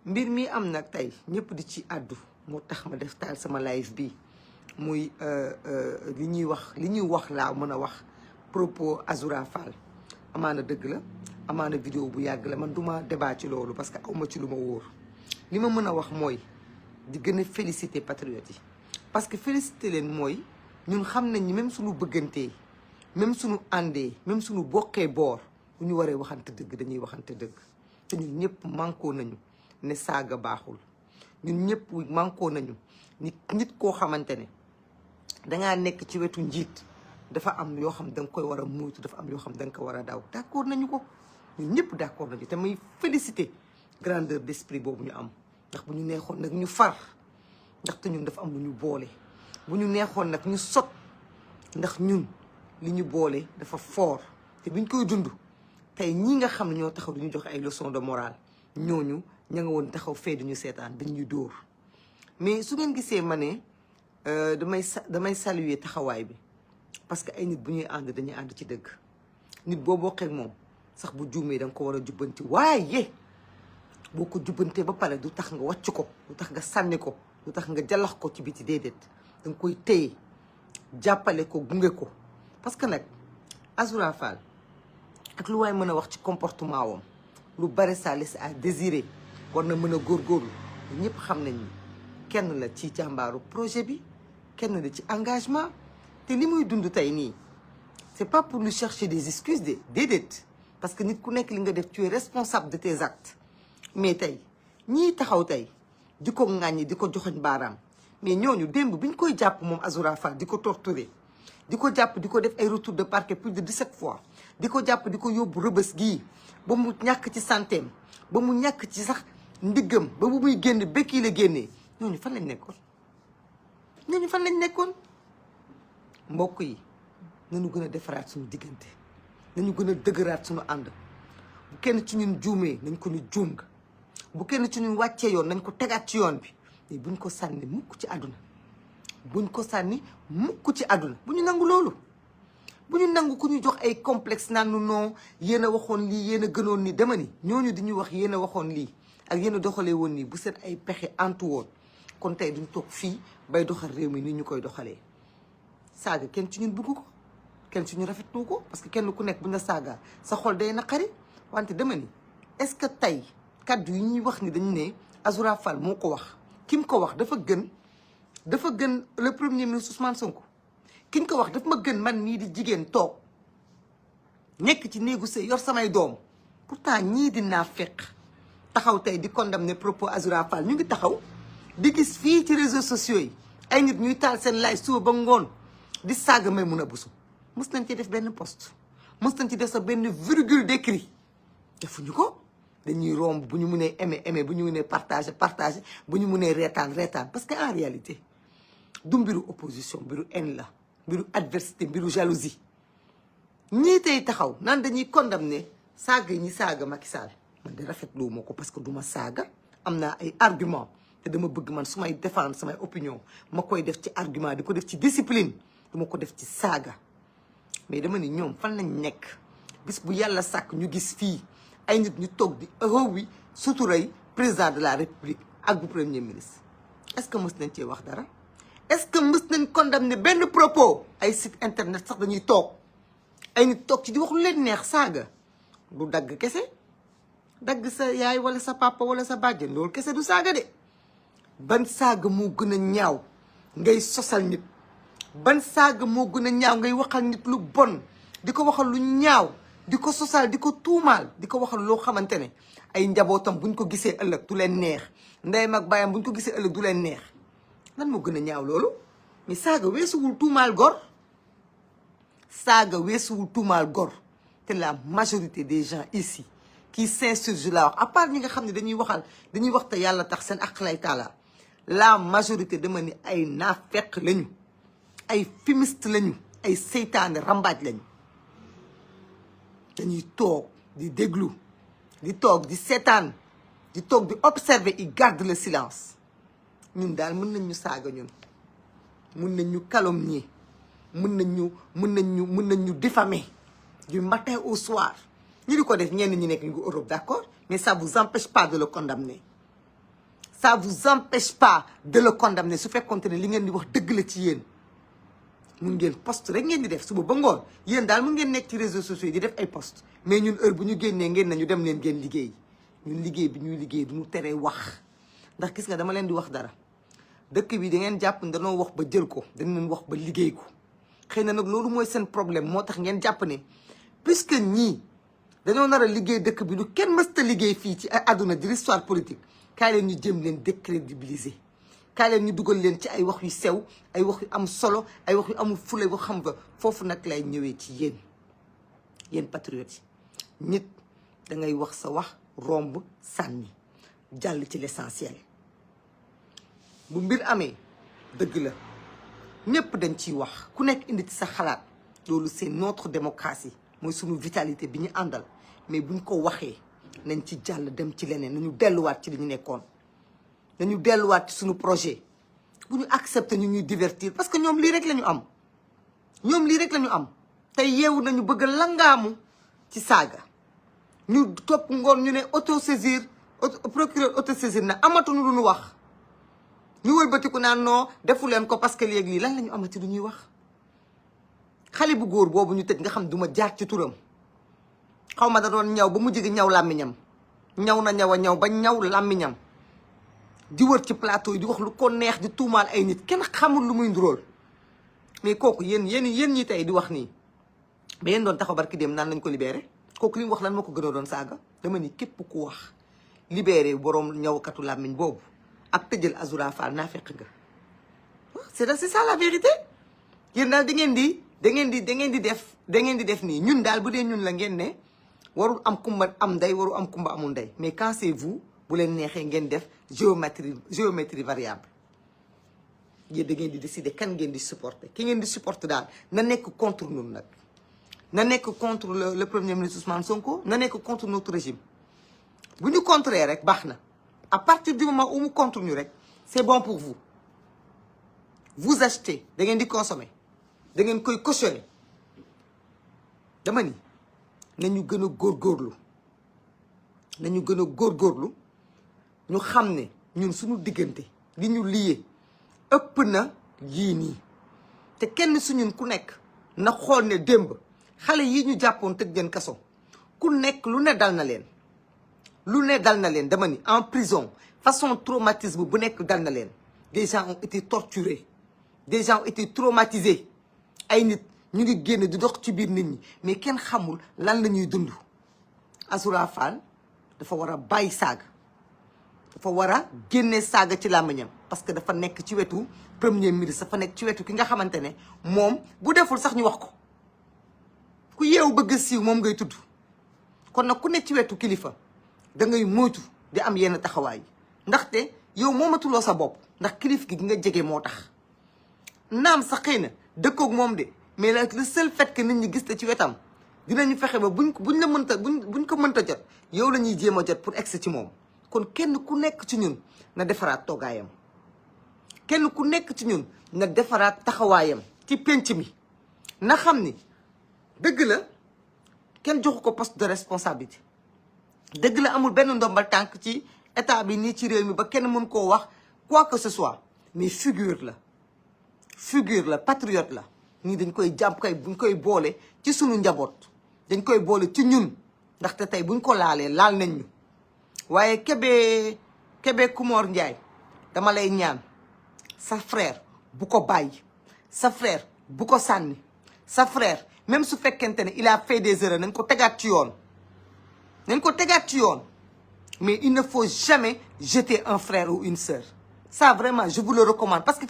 mbir mi am nag tey ñëpp di ci àddu moo tax ma def taal sama live bi muy li ñuy wax laa mën a wax propos Azoura Fall amaana dëgg la amaana vidéo bu yàgg la man duma débat ci loolu parce que awma ci lu ma wóor li ma mën a wax mooy di gën a féliciter patriotes yi parce que féliciter leen mooy ñun xam nañ ni même suñu bëggantee même suñu àndee même suñu bokkee boor bu ñu waree waxante dëgg dañuy waxante dëgg te ñun ñëpp mànkoo nañu ne saaga baaxul ñun ñëpp mànkoo nañu nit koo xamante ne dangaa nekk ci wetu njiit dafa am yoo xam da nga koy war a moytu dafa am yoo xam da nga ko war a daw d'accord nañu ko ñun ñëpp d'accord nañu te muy féliciter grandeur d'esprit boobu ñu am ndax bu ñu neexoon nag ñu far ndaxte ñun dafa am lu ñu boole bu ñu neexoon nag ñu sot ndax ñun li ñu boole dafa fort te buñ koy dund tey ñii nga xam ne ñoo taxaw duñu joxe ay leçons de morale ñooñu ña nga woon taxaw fee duñu seetaan dañuy dóor mais su ngeen gisee ma ne damay saluer taxawaay bi parce que ay nit bu ñuy ànd dañuy ànd ci dëgg nit boo bokkee ak moom sax bu juumee da nga ko war a jubbanti waaye boo ko jubbantee ba pare du tax nga wàcc ko du tax nga sànni ko du tax nga jalax ko ci biti déedéet da nga koy téye jàppale ko gunge ko parce que nag Azoura Fall ak lu waay mën a wax ci comportement wam lu bari ça laisse à désirer war na mën a góorgóorlu ñëpp xam nañ ni kenn la ci jàmbaaru projet bi kenn la ci engagement te li muy dund tey nii c'est pas pour lui chercher des excuses de déedéet parce que nit ku nekk li nga def tu es responsable de tes actes mais tey ñii taxaw tey di ko ŋàññi di ko joxoñ baaraam mais ñooñu démb bi ñu koy jàpp moom Azoura Fall di ko torturer di ko jàpp di ko def ay retour de parquet plus de 17 fois di ko jàpp di ko yóbbu rëbës gii ba mu ñàkk ci santeem ba mu ñàkk ci sax ndiggam ba bu muy génn békki la génnee ñooñu fan lañ nekkoon ñooñu fan lañ nekkoon mbokk yi nañu gën a defaraat suñu diggante nañu gën a dëgëraat suñu ànd bu kenn ci ñun juumee nañ ko ni juum nga bu kenn ci ñun wàccee yoon nañ ko tegaat ci yoon bi mais buñ ko sànni mukk ci àdduna buñ ko sànni mukk ci àdduna bu ñu nangu loolu bu ñu nangu ku ñu jox ay complexe naan nu non yéen a waxoon lii yéen a gënoon nii dama ni ñooñu di ñu wax yéen a waxoon lii ak yéen a doxalee woon nii bu seen ay pexe antu woon kon tey duñ toog fii bay doxal réew mi ni ñu koy doxalee saaga kenn ci ñun bëgg ko kenn ci ñun rafetlu ko parce que kenn ku nekk bu ñu la saaga sa xol day naqari wante dama ni est-ce que tey kaddu yi ñuy wax ni dañu ne Azoura Fall moo ko wax ki mu ko wax dafa gën le premier ministre Ousmane Sonko ki ñu ko wax dafa ma gën man nii di jigéen toog nekk ci néegu sëy yor samay doom pourtant ñii di naafeq taxaw tey di condamner propos Azoura Fall ñu ngi taxaw di gis fii ci réseaux sociaux yi ay nit ñuy taal seen live suba ba ngoon di saaga Maimouna Bousso mës nañ ci def benn post mës nañ ci def sa benn virgule d'écrit defuñu ko dañuy romb bu ñu mënee aimer bu ñu mënee partager bu ñu mënee reetaan parce que en réalité du mbiru opposition mbiru haine la mbiru adversité mbiru jalousie ñii tey taxaw naan dañuy condamner saaga ñi saaga Macky Sall man de rafetlu ma ko parce que du ma saaga am naa ay argument te dama bëgg man su may défendre samay opinion ma koy def ci argument di ko def ci discipline du ma ko def ci saaga mais dama ni ñoom fan lañ nekk bis bu yàlla sàkk ñu gis fii ay nit ñu toog di wi suturay président de la république ak bu premier ministre est-ce que mës nañ cee wax dara est-ce que mës nañ condamner benn propos ay site internet sax dañuy toog ay nit toog ci di wax lu leen neex saaga du dagg kese dagg sa yaay wala sa papa wala sa bàjjen loolu kese du saaga de ban saaga moo gën a ñaaw ngay sosal nit ban saaga moo gën a ñaaw ngay waxal nit lu bon di ko waxal lu ñaaw di ko sosal di ko tuumaal di ko waxal loo xamante ne ay njabootam buñ ko gisee ëllëg du leen neex ndeyam ak baayam buñ ko gisee ëllëg du leen neex lan moo gën a ñaaw loolu mais saaga weesuwul tuumaal gor saaga weesuwul tuumaal gor te la majorité des gens ici qui s'insurgent la wax à part ñi nga xam ne dañuy wax te yàlla tax seen aqlay taala la majorité dama ni ay naafeq lañu ay fumiste lañu ay seytaane rambaaj lañu dañuy toog di déglu di toog di seetaan di toog di observer ils gardent le silence ñun daal mën nañ ñu saaga ñun mën nañ ñu calomnier mën nañ ñu diffamer du matin au soir ñu di ko def ñenn ñi nekk ñu ngi Europe d'accord mais ça vous empêche pas de le condamner ça vous empêche pas de le condamner su fekkoonte ne li ngeen di wax dëgg la ci yéen mun ngeen post rek ngeen di def suba ba ngoon yéen daal mun ngeen nekk ci réseaux sociaux yi di def ay post mais ñun heure bu ñu génnee ngeen nañu dem leen ngeen liggéey ñun liggéey bi ñuy liggéey du ñu teree wax ndax gis nga dama leen di wax dara dëkk bi da ngeen jàpp ne dañoo wax ba jël ko dañ leen wax ba liggéey ko xëy na nag loolu mooy seen problème moo tax ngeen jàpp ne puisque ñii dañoo nar a liggéey dëkk bi lu kenn mësta liggéey fii ci àdduna di l'histoire politique kaay leen ñu jëm leen décrédibiliser kaay leen ñu dugal leen ci ay wax yu sew ay wax yu am solo ay wax yu amul fule bu xam nga foofu nag lay ñëwee ci yéen patriotes yi nit da ngay wax sa wax romb sànni jàll ci l'essentiel bu mbir amee dëgg la ñëpp dañ ciy wax ku nekk indi ci sa xalaat loolu c'est notre démocratie mooy suñu vitalité bi ñu àndal mais buñ ko waxee nañ ci jàll dem ci leneen nañu delluwaat ci li ñu nekkoon nañu delluwaat ci suñu projet bu ñu accepter ñu ñuy divertir parce que ñoom lii rek la ñu am ñoom lii rek la ñu am tey yeewu nañu bëgg langaamu ci saaga ñu topp ngoon ñu ne autosaisir procureur autosaisir na amatuñu lu ñu wax ñu wëlbatiku naan non defu leen ko parce que léegi lii lan la ñu amati lu ñuy wax xale bu góor boobu ñu tëj nga xam duma jaar ci turam xaw ma da doon ñaw ba mu jigi ñaw làmmiñam ñaw na ñaw a ñaw ba ñaw làmmiñam di wër ci plateau yi di wax lu ko neex di tuumaal ay nit kenn xamul lu muy nduróol mais kooku yéen ñi tey di wax nii ba yéen doon taxaw barki dem naan lañ ko libéré kooku li mu wax lan moo ko gën a doon saaga dama ni képp ku wax libéré boroom ñawkatu làmmiñ boobu ak tëjal Azoura Fall naa fekk nga c'est ça la vérité yéen daal da ngeen di def nii ñun daal bu dee ñun la ngeen ne warul am kumba am ndey warul am kumba amul ndey mais quand c'est vous bu leen neexee ngeen def géométrie variable yéen da ngeen di décider kan ngeen di supporter ki ngeen di supporter daal na nekk contre ñun nag na nekk contre le premier ministre Ousmane Sonko na nekk contre notre régime bu ñu contrer rek baax na à partir du moment où mu contre ñu rek c'est bon pour vous vous achetez da ngeen di consommer da ngeen koy cautionner dama ni nañu gën a góorgóorlu ñu xam ne ñun suñu diggante li ñu liyee ëpp na yii nii te kenn su ñun ku nekk na xool ne démb xale yi ñu jàppoon tëj leen kaso ku nekk lu ne dal na leen dama ni en prison façon traumatisme bu nekk dal na leen des gens ont été torturés des gens ont été traumatisés ay nit ñu ngi génn di dox ci biir nit ñi mais kenn xamul lan la ñuy dund Azoura Fall dafa war a bàyyi saaga dafa war a génne saaga ci làmmiñam parce que dafa nekk ci wetu premier ministre dafa nekk ci wetu ki nga xamante ne moom bu deful sax ñu wax ko ku yeewu bëgg a siiw moom ngay tudd kon nag ku nekk ci wetu kilifa da ngay moytu di am yenn taxawaay ndaxte yow moomatuloo sa bopp ndax kilif gi nga jege moo tax naam sax xëy na dëkkoog moom de mais le seul fait que nit ñi gis la ci wetam dinañu fexe ba buñ ko mënta jot yow la ñuy jéem a jot pour egsi ci moom kon kenn ku nekk ci ñun na defaraat toogaayam kenn ku nekk ci ñun na defaraat taxawaayam ci penc mi na xam ni dëgg la kenn joxu ko poste de responsabilité dëgg la amul benn ndombal tànk ci état bi nii ci réew mi ba kenn mën koo wax quoi que ce soit mais figure la patriote la nii dañ koy jàpp kay buñ koy boole ci sunu njaboot dañ koy boole ci ñun ndaxte tey buñ ko laalee laal nañ ñu waaye Kébé Kumor Ndiaye dama lay ñaan sa frère bu ko bàyyi sa frère bu ko sànni sa frère même su fekkente ne il a fait des erreurs nañ ko tegaat ci yoon mais il ne faut jamais jeter un frère ou une sœur ça vraiment je vous le recommande parce que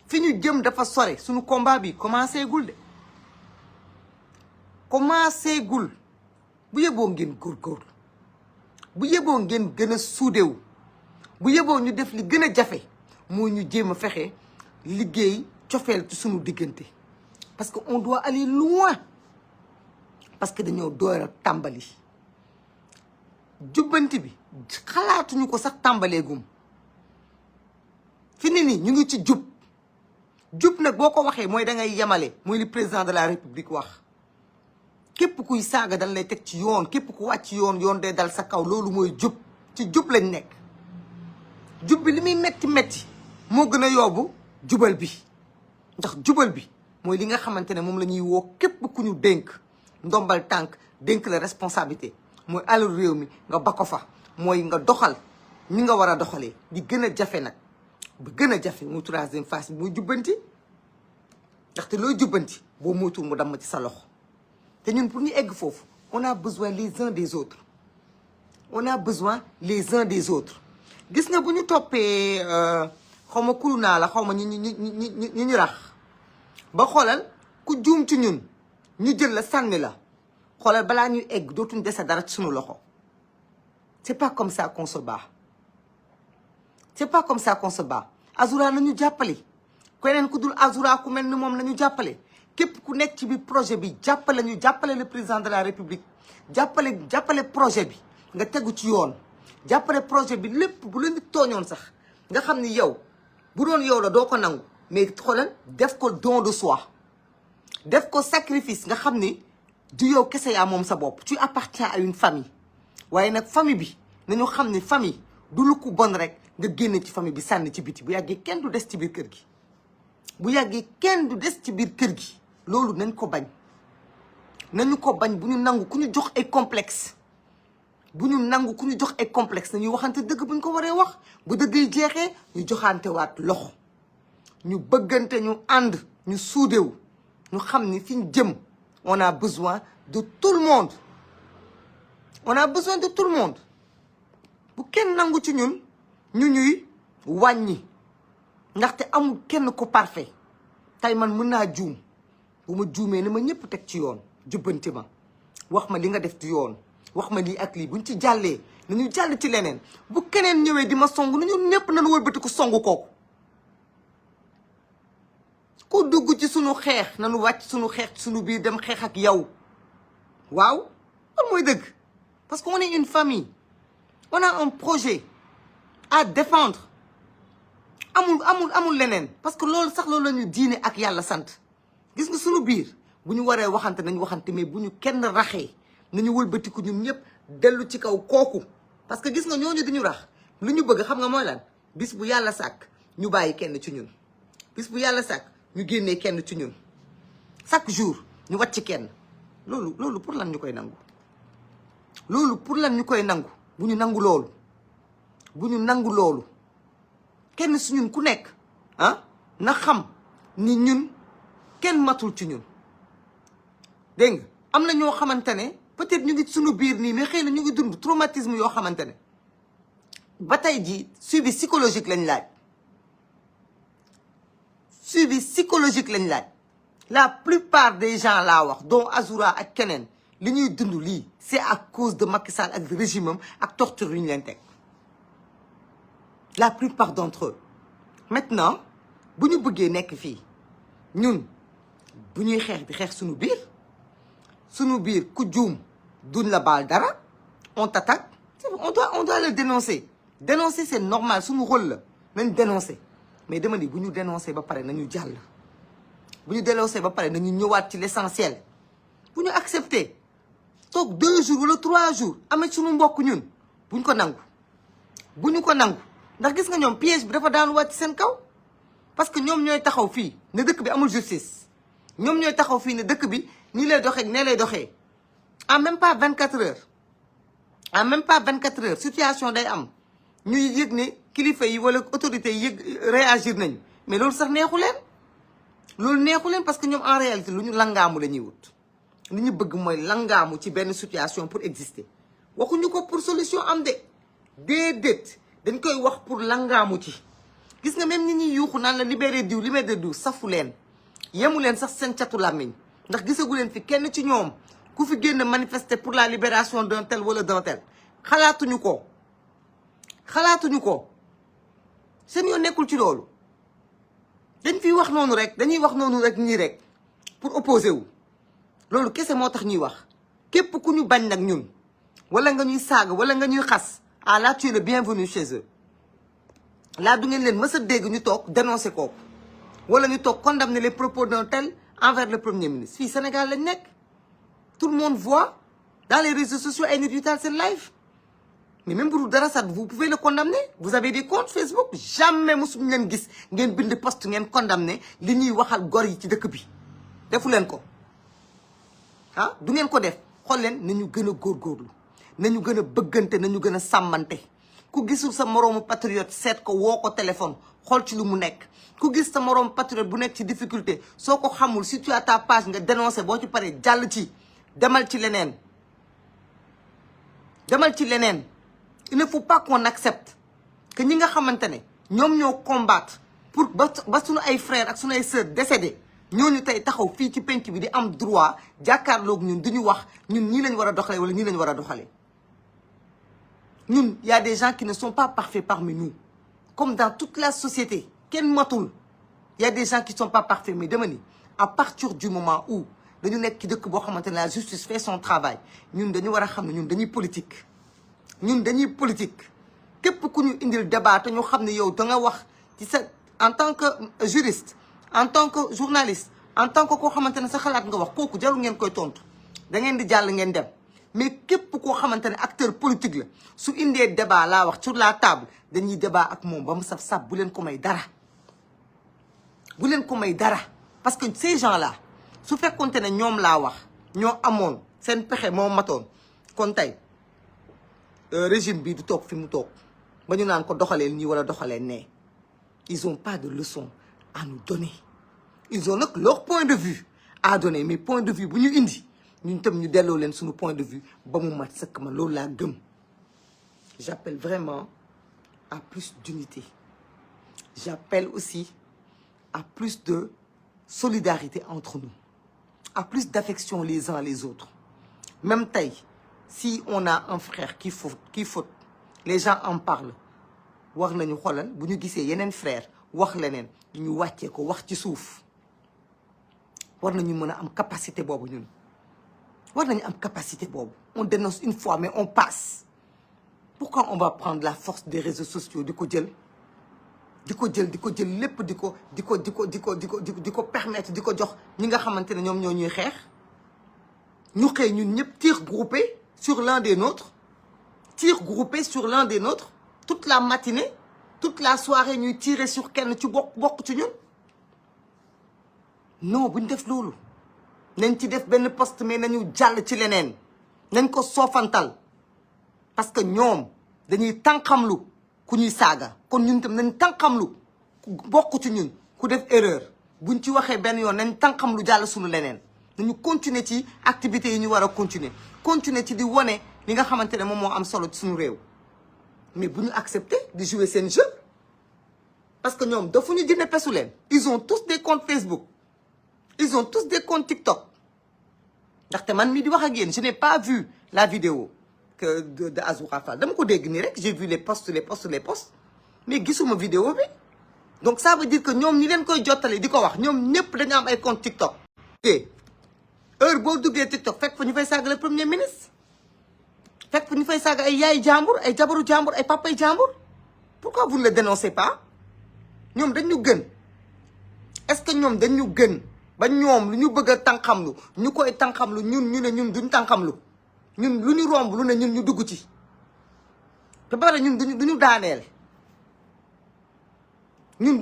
fi ñu jëm dafa sore suñu combat bi commencé gul bu yeboo ngeen góorgóorlu bu yeboo ngeen gën a suudewu bu yeboo ñu def li gën a jafe mooy ñu jéem a fexe liggéey cofeel ci suñu diggante parce que on doit aller loin parce que dañoo door a tàmbali jubbanti bi xalaatuñu ko sax tàmbaleegum fi ni nii ñu ngi ci jub nag boo ko waxee mooy da ngay yemale mooy li président de la république wax képp kuy saaga dañ lay teg ci yoon képp ku wàcc yoon day dal sa kaw loolu mooy jub ci jub lañ nekk jub bi li muy metti metti moo gën a yóbbu jubal bi ndax jubal bi mooy li nga xamante ne moom la ñuy woo képp ku ñu dénk ndombal tànk dénk la responsabilité mooy alal réew mi nga ba ko fa mooy nga doxal ni nga war a doxalee di gën a jafe nag bu gën a jafe muy troisième phase bi muy jubbanti ndaxte looy jubbanti boo moytuwul mu damm ci sa loxo te ñun pour ñu egg foofu on a besoin les uns des autres on a besoin les uns des autres gis nga bu ñu toppee xaw ma kulu naa la xaw ma ñu rax ba xoolal ku juum ci ñun ñu jël la sànni la xoolal balaa ñuy egg dootuñ dese dara ci suñu loxo c'est pas comme ça qu'on se bat c'est pas comme ça qu'on se bat Azoura nañu jàppale keneen ku dul Azoura ku mel ni moom nañu jàppale képp ku nekk ci biir projet bi jàppale ñu jàppale le président de la république jàppale projet bi nga tegu ci yoon jàppale projet bi lépp bu leen di tooñoon sax nga xam ni yow bu doon yow la doo ko nangu mais xoolal def ko don de soi def ko sacrifice nga xam ni du yow kese yaa moom sa bopp tu appartiens à une famille waaye nag famille bi nañu xam ni famille du lu ko bon rek nga génne ci famille bi sànni ci biti bu yàggee kenn du des ci biir kër gi bu yàggee kenn du des ci biir kër gi loolu nañ ko bañ nañu ko bañ bu ñu nangu ku ñu jox ay complexe bu ñu nangu ku ñu jox ay complexe nañuy waxante dëgg bu ñu ko waree wax bu dëgg yi jeexee ñu joxante waat loxo ñu bëggante ñu ànd ñu suudewu ñu xam ni fi ñu jëm on a besoin de tout le monde on a besoin de tout le monde bu kenn nangu ci ñun ñu ñuy wàññi ndaxte amul kenn ko parfait tey man mën naa juum bu ma juumee ni ma ñëpp teg ci yoon jubbanti ma wax ma li nga def ci yoon wax ma lii ak lii buñ ci jàllee nañu jàll ci leneen bu keneen ñëwee di ma song nañu ñëpp nañu wëlbati ko song kooku ku dugg ci sunu xeex nañu wàcc sunu xeex ci sunu biir dem xeex ak yow waaw loolu mooy dëgg parce que on est une famille on a un projet à défendre amul leneen parce que loolu sax loolu la ñu diine ak yàlla sant gis nga sunu biir bu ñu waree waxante nañu waxante mais bu ñu kenn raxee nañu wëlbatiku ñun ñëpp dellu ci kaw kooku parce que gis nga ñooñu di ñu rax lu ñu bëgg xam nga mooy lan bis bu yàlla sàkk ñu bàyyi kenn ci ñun bis bu yàlla sàkk ñu génnee kenn ci ñun chaque jour ñu wàcc kenn loolu pour lan ñu koy nangu loolu pour lan ñu koy nangu bu ñu nangu loolu bu ñu nangu loolu kenn su ñun ku nekk na xam ni ñun kenn matul ci ñun dégg nga am na ñoo xamante ne peut-être ñu ngi suñu biir nii mais xëy na ñu ngi dund traumatisme yoo xamante ne ba tey jii suivi psychologique lañ laaj suivi psychologique lañ laaj la plupart des gens laa wax dont Azoura ak keneen li ñuy dund lii c'est à cause de Macky Sall ak régime am ak torture yu ñu leen teg la plupart d'entre eux maintenant bu ñu bëggee nekk fii ñun bu ñuy xeex di xeex suñu biir ku juum duñ la baal dara on t'attaque on doit le dénoncer c'est normal suñu rôle la nañ dénoncer mais dama ni bu ñu dénoncer ba pare nañu jàll bu ñu dénoncer ba pare nañu ñëwaat ci l'essentiel bu ñu accepter toog 2 jours wala 3 jours amee suñu mbokk ñun buñ ko nangu ndax gis nga ñoom piège bi dafa daan wàcc seen kaw parce que ñoom ñooy taxaw fii ne dëkk bi amul justice ñoom ñooy taxaw fii ne dëkk bi nii lay doxee nee lay doxee en même pas 24 heures situation day am ñuy yëg ne kilifa yi wala autorités yi yëg réagir nañu mais loolu sax neexu leen parce que ñoom en réalité lu ñu langaamu la ñuy wut li ñu bëgg mooy langaamu ci benn situation pour exister waxuñu ko pour solution am de déedéet dañ koy wax pour langaamu ci gis nga même nit ñi yuuxu naan la libéré diw safu leen yemu leen sax seen catu làmmiñ ndax gisagu leen fi kenn ci ñoom ku fi génn manifester pour la libération d'un tel wala d'un tel xalaatuñu ko seen yoon nekkul ci loolu dañuy wax noonu rek nii rek pour opposer wu loolu kese moo tax ñuy wax képp ku ñu bañ nag ñun wala nga ñuy saaga wala nga ñuy xas là tu es le bienvenu chez eux là du ngeen leen mës a dégg ñu toog dénoncer kooku wala ñu toog condamner les propos d'un tel envers le premier ministre fii Sénégal lañ nekk tout le monde voit dans les réseaux sociaux ay nit yu taal seen live mais même bu dul dara sax vous pouvez le condamner vous avez des comptes Facebook jamais mosuñu leen gis ngeen bind post ngeen condamné li ñuy waxal gor yi ci dëkk bi defu leen ko ah du ngeen ko def xool leen nañu gën a góorgóorlu nañu gën a bëggante nañu gën a sàmmante ku gisul sa moroomu patriote seet ko woo ko téléphone xool ci lu mu nekk ku gis sa moroomu patriote bu nekk ci difficulté soo ko xamul si tu as ta page nga dénoncé boo ci paree jàll ci demal ci leneen il ne faut pas qu'on accepte que ñi nga xamante ne ñoom ñoo combattre pour ba suñu ay frères ak suñu ay sœurs décédés ñooñu tey taxaw fii ci penc bi di am droit jàkkaarloog ñun duñu wax ñun ñii lañ war a doxalee wala ñii lañ war a doxalee ñun y a des gens qui ne sont pas parfaits parmi nous comme dans toute la société kenn matul y a des gens qui sont pas parfaits mais dama ni à partir du moment où dañu nekk ci dëkk boo xamante ne la justice fait son travail ñun dañu war a xam ne ñun dañuy politique képp ku ñu indil débat te ñu xam ne yow da nga wax ci sa en tant que juriste en tant que journaliste en tant que koo xamante ne sa xalaat nga wax kooku jarul ngeen koy tontu da ngeen di jàll ngeen dem mais képp koo xamante ne acteur politique la su indee débat laa wax sur la table dañuy débat ak moom ba mu saf bu leen ko may dara parce que ces gens là su fekkonte ne ñoom laa wax ñoo amoon seen pexe moo matoon kon tey régime bi du toog fi mu toog ba ñu naan ko doxalee nii wala doxalee nee ils ont pas de leçon à nous donner ils ont nag leur point de vue à donner mais point de vue bu ñu indi ñun tam ñu delloo leen suñu point de vue ba mu mat sëkk ma loolu laa gëm j'appelle vraiment à plus d'unité j'appelle aussi à plus de solidarité entre nous à plus d'affection les uns les autres même tey si on a un frère qui faute les gens en parlent war nañu xoolal bu ñu gisee yeneen frère wax leneen ñu wàccee ko wax ci suuf war nañu mën a am capacité boobu ñun on dénonce une fois mais on passe pourquoi on va prendre la force des réseaux sociaux di ko jël lépp di ko permettre di ko jox ñi nga xamante ne ñoom ñoo ñuy xeex ñu xëy ñun ñëpp tir groupé sur l'un des nôtres toute la matinée toute la soirée ñuy tirer sur kenn ci bokk ci ñun non buñ def loolu nañ ci def benn post mais nañu jàll ci leneen nañ ko soofantal parce que ñoom dañuy tànqamlu ku ñuy saaga kon ñun tam nañ tànqamlu ku bokk ci ñun ku def erreur buñ ci waxee benn yoon nañ tànqamlu jàll suñu leneen nañu continuer ci activités yi ñu war a continuer ci di wone li nga xamante ne moom moo am solo ci suñu réew mais bu ñu accepter di jouer seen jeu parce que ñoom dafuñu jënde pesu leen ils ont tous des comptes Facebook ils ont tous des comptes TikTok ndaxte man mii di wax ak yéen je n'ai pas vu la vidéo que de Azoura Fall dama ko dégg nii rek j'ai vu les posts mais gisuma vidéo bi donc ça veut dire que ñoom ñi leen koy jottali di ko wax ñoom ñëpp dañu am ay compte TikTok te heure boo duggee TikTok fekk fa ñu fay saaga le premier ministre fekk fa ñu fay saaga ay yaay jàmbur ay jabaru jàmbur ay papay jàmbur pourquoi vous ne le dénoncez pas ñoom dañu gën est-ce que ñoom dañu gën ba ñoom lu ñu bëgg a tànqamlu ñu koy tànqamlu ñun duñ tànqamlu ñun lu ñu romb lu ne ñun ñu dugg ci te bare ñun duñu daaneel ñun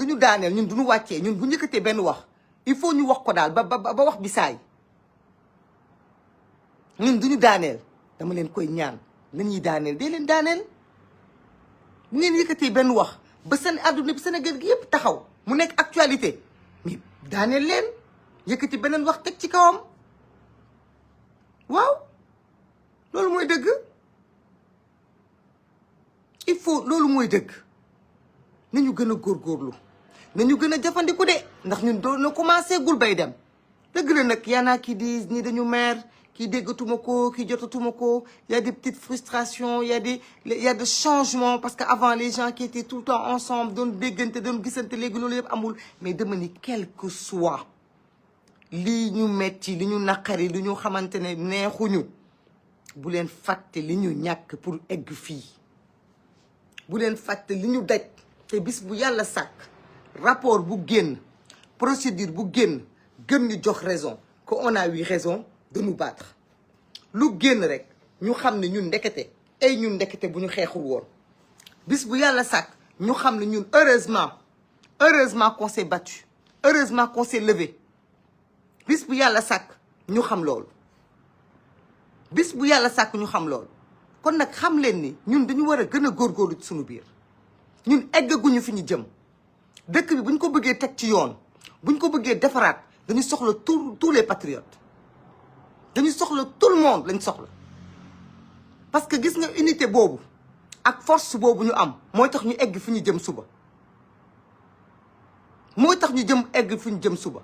duñu wàccee ñun bu njëkkatee benn wax il faut ñu wax ko daal ba wax bi saay ñun duñu daaneel dama leen koy ñaan nañuy daaneel dee leen daaneel bu ngeen yëkkatee benn wax ba seen àdduna bi Sénégal gi yëpp taxaw mu nekk actualité mais daaneel leen yëkkati beneen wax teg ci kawam waaw loolu mooy dëgg il faut loolu mooy dëgg nañu gën a góorgóorlu nañu gën a jafandiku de ndax ñun doon na commencé gul bay dem dëgg la nag yaanaa kii di ñi dañu mer kii déggatuma ko kii jotatuma ko y a des petites frustrations y a des changements parce que avant les gens qui étaient tout le temps ensemble doon déggante doon gisante léegi loolu yëpp amul mais dama ni quel que soit lii ñu metti li ñu naqari li ñu xamante ne neexuñu bu leen fàtte li ñu ñàkk pour egg fii bu leen fàtte li ñu daj te bis bu yàlla sàkk rapport bu génn procédure bu génn gën ñu jox raison que on a eu raison de nous battre lu génn rek ñu xam ne ñun ndekete ay ñun ndekete bu ñu xeexul woon bis bu yàlla sàkk ñu xam ne ñun heureusement qu'on s'est battu heureusement qu'on s'est levé bis bu yàlla sàkk ñu xam loolu bis bu yàlla sàkk ñu xam loolu kon nag xam leen ni ñun dañu war a gën a góorgóorlu ci suñu biir ñun eggaguñu fi ñu jëm dëkk bi bu ñu ko bëggee teg ci yoon bu ñu ko bëggee defaraat dañu soxla tous les patriotes dañu soxla tout le monde lañ soxla parce que gis nga unité boobu ak force boobu ñu am mooy tax ñu egg fi ñu jëm suba mooy tax ñu egg fi ñu jëm suba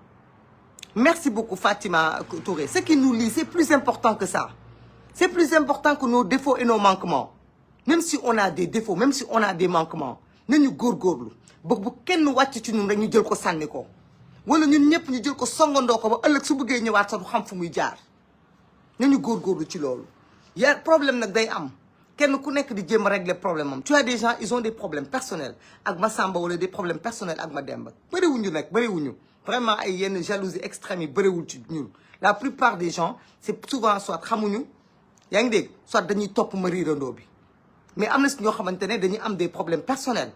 merci beaucoup Fatima Touré ce qui nous lie c'est plus important que ça c'est plus important que nos défauts et nos manquements même si on a des défauts même si on a des manquements nañu góorgóorlu ba bu kenn wàcc ci ñun rek ñu jël ko sànni ko wala ñun ñëpp ñu jël ko songandoo ko ba ëllëg su bëggee ñëwaat sax du xam fu muy jaar nañu góorgóorlu ci loolu yaa problème nag day am kenn ku nekk di jéem a régler problème am tu as des gens ils ont des problèmes personnels ak Massamba wala des problèmes personnels ak Mademba bëriwuñu nag bëriwuñu vraiment ay yenn jalousie extrême yi bëriwul ci ñun la plupart des gens c'est souvent soit xamuñu yaa ngi dégg soit dañuy topp ma riirandoo bi mais am na si ñoo xamante ne dañuy am des problèmes personnels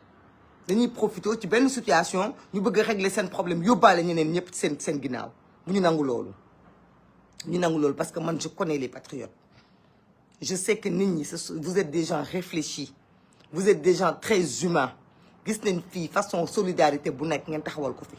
dañuy profité ci benn situation ñu bëgg a régler seen problème yóbbaale ñeneen ñëpp seen ginnaaw bu ñu nangu loolu parce que man je connais les patriotes je sais que nit ñi vous êtes des gens réfléchis vous êtes des gens très humains gis nañ fii façon solidarité bu nekk ngeen taxawal ko fi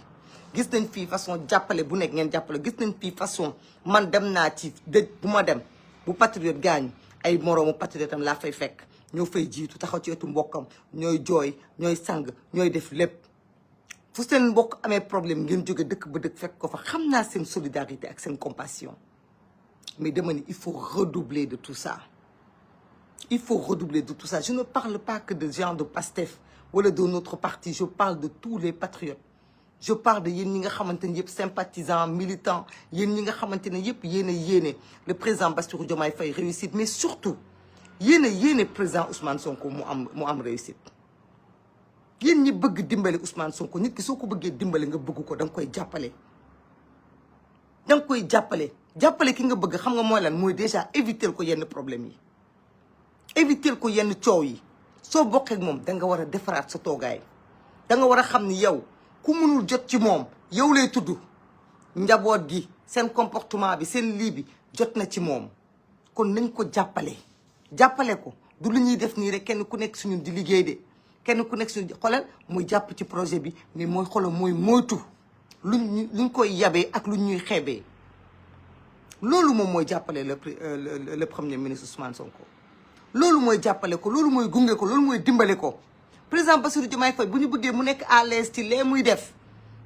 gis nañ fii façon jàppale bu nekk ngeen jàppale gis nañ fii façon man dem naa ci dëj bu ma dem bu patriote gaañu ay moroomu patriote am laa fay fekk ñoo fay jiitu taxaw ci wetu mbokkam ñooy jooy ñooy sang ñooy def lépp fu seen mbokk amee problème ngeen jóge dëkk ba dëkk fekk ko fa xam naa seen solidarité ak seen compassion mais dama ni il faut redoubler de tout ça il faut redoubler de tout ça je ne parle pas que de gens de Pastef wala de notre parti je parle de tous les patriotes je parle de yéen ñi nga xamante ne yëpp sympathisants militants yéen ñi nga xamante ne yëpp yéen a yéene le président Bassirou Diomaye Faye réussite mais surtout yéen a yéene président Ousmane Sonko mu am réussite yéen ñi bëgg dimbale Ousmane Sonko nit ki soo ko bëggee dimbale nga bëgg ko da nga koy jàppale da nga koy jàppale ki nga bëgg xam nga mooy lan mooy déjà éviter ko yenn problème yi éviter ko yenn coow yi soo bokkee ak moom da nga war a defaraat sa toogaay da nga war a xam ni yow ku mënul jot ci moom yow lay tudd njaboot gi seen comportement bi seen lii bi jot na ci moom kon nañ ko jàppale ko du lu ñuy def nii rek kenn ku nekk suñu di liggéey de kenn ku nekk suñu xoolal muy jàpp ci projet bi mais mooy xoolal mooy moytu luñ koy yabee ak lu ñuy xeebee loolu moom mooy jàppale le premier ministre Ousmane Sonko loolu mooy jàppale ko loolu mooy gunge ko loolu mooy dimbale ko président Bassirou Diomaye Faye bu ñu bëggee mu nekk à l'aise ci lee muy def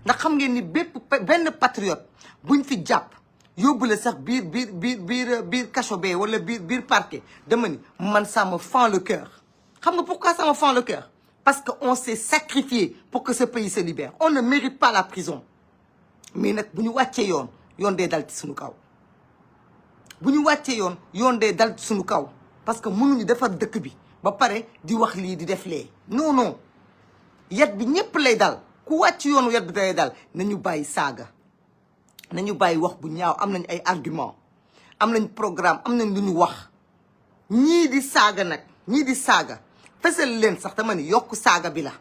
ndax xam ngeen ni benn patriote buñ fi jàpp yóbbu la sax biir cacho bee wala biir parquet dama ni man ça me fend le cœur xam nga pourquoi ça me fend le cœur parce que on s'est sacrifié pour que ce pays se libère on ne mérite pas la prison mais nag bu ñu wàccee yoon dee dal ci suñu kaw bu ñu wàccee yoon dee dal ci suñu kaw parce que mënuñu defar dëkk bi ba pare di wax lii di def lee non yat bi ñëpp lay dal ku wàcc yoonu yat bi lay dal nañu bàyyi saaga nañu bàyyi wax bu ñaaw am nañ ay argument am nañ programme am nañ lu ñu wax ñii di saaga fesal leen sax dama ni yokk saaga bi la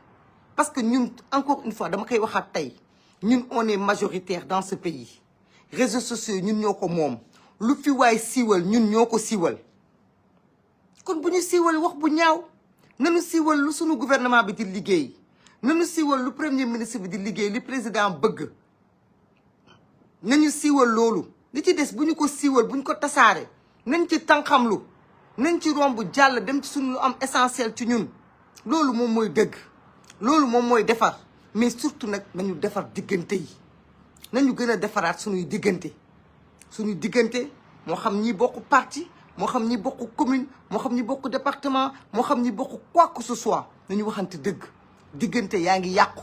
parce que ñun encore une fois dama koy waxaat tey ñun on est majoritaire dans ce pays réseaux sociaux ñun ñoo ko moom lu fi waay siiwal ñun ñoo ko siiwal kon bu ñu siiwal wax bu ñaaw nanu siiwal lu sunu gouvernement bi di liggéey nanu siiwal lu premier ministre bi di liggéey li président bëgg nañu siiwal loolu li ci des bu ñu ko siiwal bu ñu ko tasaare nañ ci tànqamlu nañ ci romb jàll dem ci suñu lu am essentiel ci ñun loolu moom mooy dëgg loolu moom mooy defar mais surtout nag nañu defar diggante yi nañu gën a defaraat suñuy diggante moo xam ñi bokk parti moo xam ñi bokk commune moo xam ñi bokk département moo xam ñi bokk quoi que ce soit nañu waxante dëgg diggante yaa ngi yàqu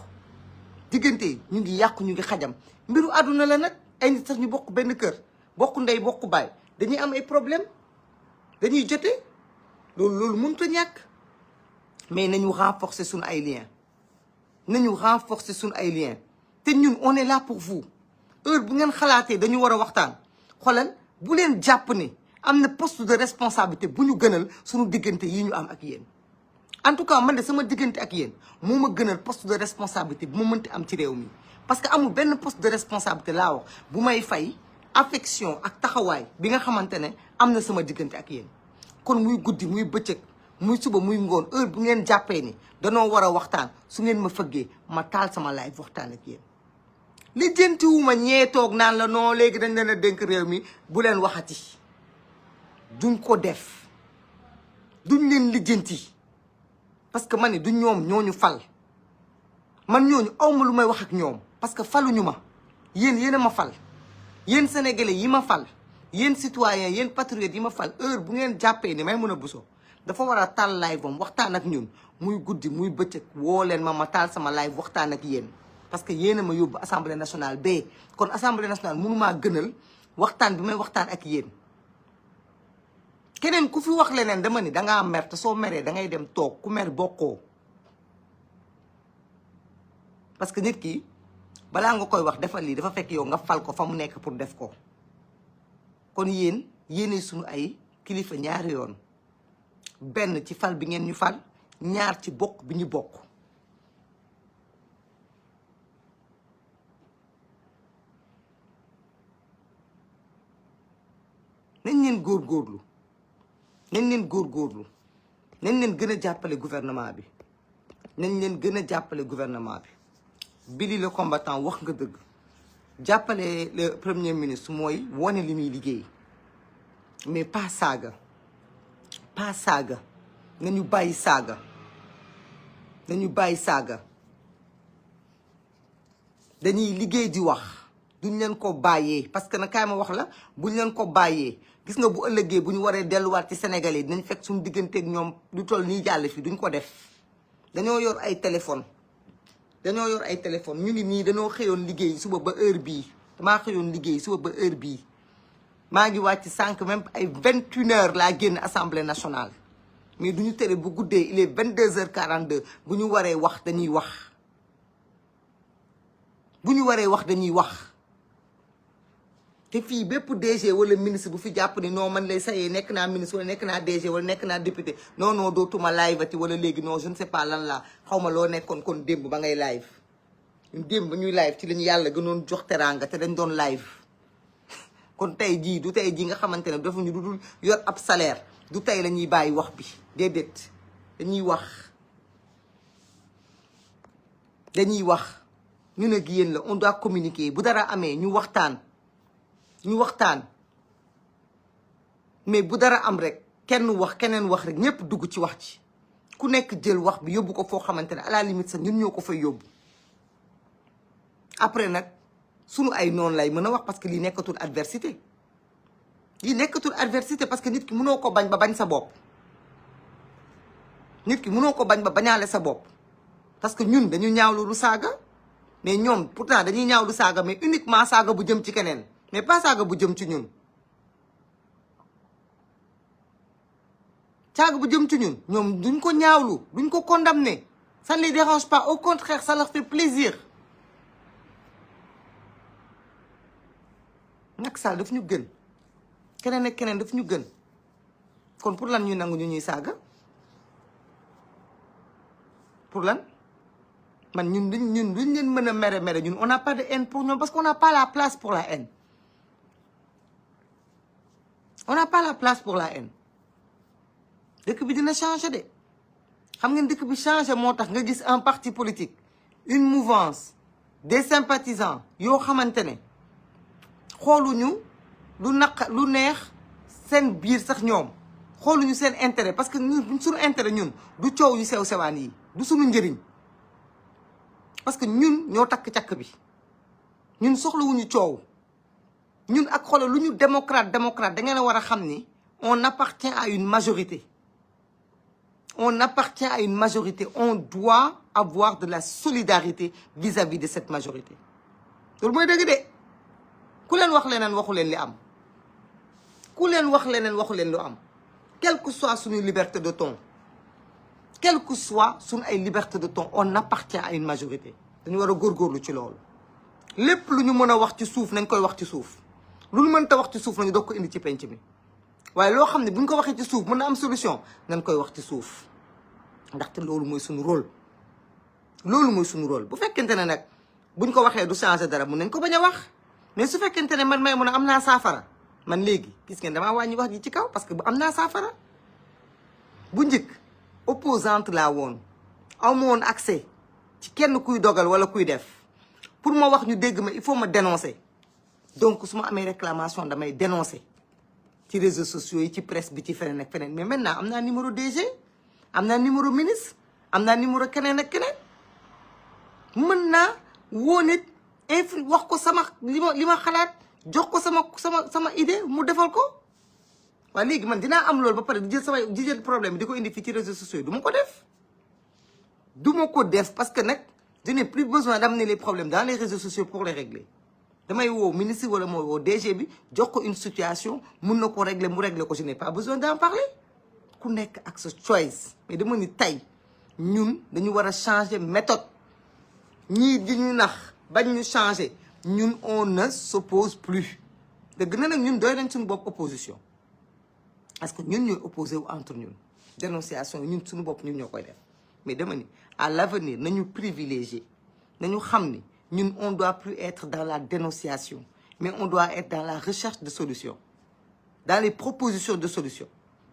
diggante ñu ngi yàqu ñu ngi xajam mbiru àdduna la nag ay nit sax ñu bokk benn kër bokk ndey bokk baay dañuy am ay problème dañuy jote loolu mënut a ñàkk mais nañu renforcer suñu ay liens te ñun on est là pour vous heure bu ngeen xalaatee dañu war a waxtaan xoolal bu leen jàpp ne am na poste de responsabilité bu ñu gënal suñu diggante yi ñu am ak yéen. en tout cas man de sama diggante ak yéen moo ma gënal poste de responsabilité bu ma mënti am ci réew mi parce que amul benn poste de responsabilité laa wax bu may fay affection ak taxawaay bi nga xamante ne am na sama diggante ak yéen. kon muy guddi muy bëccëg muy suba muy ngoon heure bu ngeen jàppee ni danoo war a waxtaan su ngeen ma fëggee ma taal sama live waxtaan ak yéen. li jëntiwuma ñee toog naan la non léegi dañ leen a dénk réew mi bu leen waxati duñ ko def duñ leen lijjanti parce que man ni du ñoom ñooñu fal man ñooñu awma lu may wax ak ñoom parce que faluñu ma yéen a ma fal yéen sénégalais yi ma fal yéen citoyens yéen patriotes yi ma fal heure bu ngeen jàppee ni Maimouna Bousso dafa war a taal live am waxtaan ak ñun muy guddi muy bëccëg woo leen ma taal sama live waxtaan ak yéen parce que yéen a ma yóbbu assemblée nationale ba kon assemblée nationale mënumaa gënal waxtaan bi may waxtaan ak yéen. keneen ku fi wax leneen dama ni dangaa mer te soo meree da ngay dem toog ku mer bokkoo parce que nit ki balaa nga koy wax defal lii dafa fekk yow nga fal ko fa mu nekk pour def ko. kon yéenay suñu ay kilifa ñaari yoon benn ci fal bi ngeen ñu fal ñaar ci bokk bi ñu bokk. nañ leen góorgóorlu nañ leen góorgóorlu nañ leen gën a jàppale gouvernement bi nañ leen gën a jàppale gouvernement bi. Billy le combattant wax nga dëgg jàppale le premier ministre mooy wane li muy liggéey mais pas saaga nañu bàyyi saaga dañuy liggéey di wax duñ leen ko bàyyee parce que nag kaay ma wax la buñ leen ko bàyyee gis nga bu ëllëgee bu ñu waree delluwaat ci Sénégalais dinañ fekk suñu digganteeg ñoom lu toll nii jàll fii duñ ko def. dañoo yor ay téléphone ñu ngi nii dañoo xëyoon liggéey suba ba heure bii damaa xëyoon liggéey suba ba heure bii maa ngi wàcc sànq même ay 21h laa génn assemblée nationale mais du ñu tere bu guddee il est 22h42 bu ñu waree wax dañuy wax dañuy wax te fii bépp DG wala ministre bu fi jàpp ni non man lay sayee nekk naa ministre wala nekk naa DG wala nekk naa député non dootuma live ati wala léegi non je ne sais pas lan la xaw ma loo nekkoon kon démb ba ngay live démb ba ñuy live ci lañu yàlla gënoon jox teraanga te dañ doon live kon tey jii du tey jii nga xamante ne dafa ñu du dul yor ab salaire du tey la ñuy bàyyi wax bi déedéet dañuy wax ñu ne yéen la on doit communiquer bu dara amee ñu waxtaan mais bu dara am rek kenn wax keneen wax rek ñëpp dugg ci wax ci ku nekk jël wax bi yóbbu ko foo xamante ne à la limite sax ñun ñoo ko fay yóbbu après nag sunu ay noonu lay mën a wax parce que lii nekkatul adversité parce que nit ki mënoo ko bañ ba bañ sa bopp bañaale sa bopp parce que ñun dañu ñaawlu lu saaga mais ñoom pourtant dañuy ñaawlu saaga mais uniquement saaga bu jëm ci keneen mais pas saaga bu jëm ci ñun ñoom duñ ko ñaawlu duñ ko condamner ça ne les dérange pas au contraire ça leur fait plaisir. Macky Sall daf ñu gën keneen ak keneen daf ñu gën kon pour lan ñu nangu ñu ñuy saaga pour lan man ñun duñ leen mën a mere ñun on n'a pas de haine pour ñoom parce qu'on n'a pas la place pour la haine. dëkk bi dina changer de xam ngeen dëkk bi changer moo tax nga gis un parti politique une mouvance des sympathisants yoo xamante ne xooluñu lu neex seen biir sax ñoom xooluñu seen intérêt parce que ñun suñu intérêt ñun du coow yu sew-sewaan yi du suñu njëriñ parce que ñun ñoo takk càkk bi ñun soxlawuñu coow ñun ak xoolal lu ñu démocrate da ngeen a war a xam ni on appartient à une majorité on doit avoir de la solidarité vis-à-vis de cette majorité loolu mooy dëgg de ku leen wax leneen waxu leen li am quelle que soit suñu liberté de ton ay liberté de ton on appartient à une majorité dañu war a góorgóorlu ci loolu lépp lu ñu mën a wax ci suuf nañ koy wax ci suuf lu ñu mënta wax ci suuf nañu doog ko indi ci penc mi waaye loo xam ne buñ ko waxee ci suuf mën na am solution nañ koy wax ci suuf ndaxte loolu mooy suñu rôle. loolu mooy suñu rôle bu fekkente ne nag buñ ko waxee du changer dara mun nañ ko bañ a wax mais su fekkente ne man may mun a am naa saafara man léegi gis ngeen damaa wàññi wax ji ci kaw parce que bu am naa saafara. bu njëkk opposante laa woon aw ma woon accès ci kenn kuy dogal wala kuy def pour ma wax ñu dégg ma il faut ma dénoncer donc su ma amee réclamation damay dénoncer ci réseaux sociaux yi ci presse bi ci feneen ak feneen mais maintenant am naa numéro DG am naa numéro ministre am naa numéro keneen ak keneen mën naa woo nit wax ko sama li ma xalaat jox ko sama idée mu defal ko. waaye léegi man dinaa am loolu ba pare di jël problème bi di ko indi fii ci réseaux sociaux yi du ma ko def parce que nag je n'ai plus besoin d'amener les problèmes dans les réseaux sociaux pour les régler damay woo ministre wala mooy woo DG bi jox ko une situation mun na ko régler mu régler ko je n'ai pas besoin d'en parler ku nekk ak sa choice mais dama ni tey ñun dañu war a changer méthode ñii di ñu nax bañ ñu changer ñun on ne s'oppose plus dëgg na nag ñun doy nañ suñu bopp opposition parce que ñun ñooy opposé wu entre ñun dénonciation ñun suñu bopp ñun ñoo koy def mais dama ni à l'avenir nañu privilégier nañu xam ni ñun on doit plus être dans la dénonciation mais on doit être dans la recherche de solutions dans les propositions de solutions